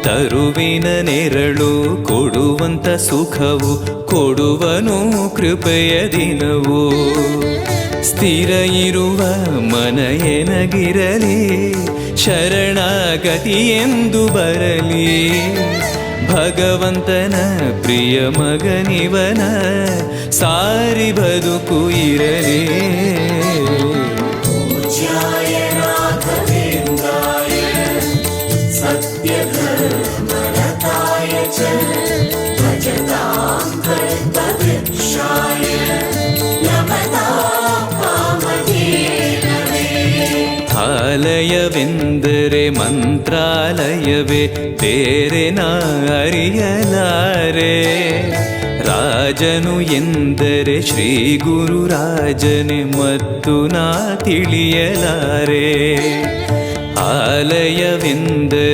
ತರುವಿನ ನೆರಳು ಕೊಡುವಂತ ಸುಖವು ಕೊಡುವನು ಕೃಪೆಯ ದಿನವು. ಸ್ಥಿರ ಇರುವ ಮನ ಎನಗಿರಲಿ, ಶರಣಾಗತಿ ಎಂದು ಬರಲಿ. ಭಗವಂತನ ಪ್ರಿಯ ಮಗನಿವನ ಸಾರಿ ಬದುಕು ಇರಲಿ. ಆಲಯವೆಂದರೆ ಮಂತ್ರಾಲಯವೇ, ಬೇರೆ ನಾ ಅರಿಯಲಾರೆ. ರಾಜನು ಎಂದರೆ ಶ್ರೀ ಗುರುರಾಜನೇ ಮತ್ತು ನಾ ತಿಳಿಯಲಾರೆ. ಆಲಯವೆಂದರೆ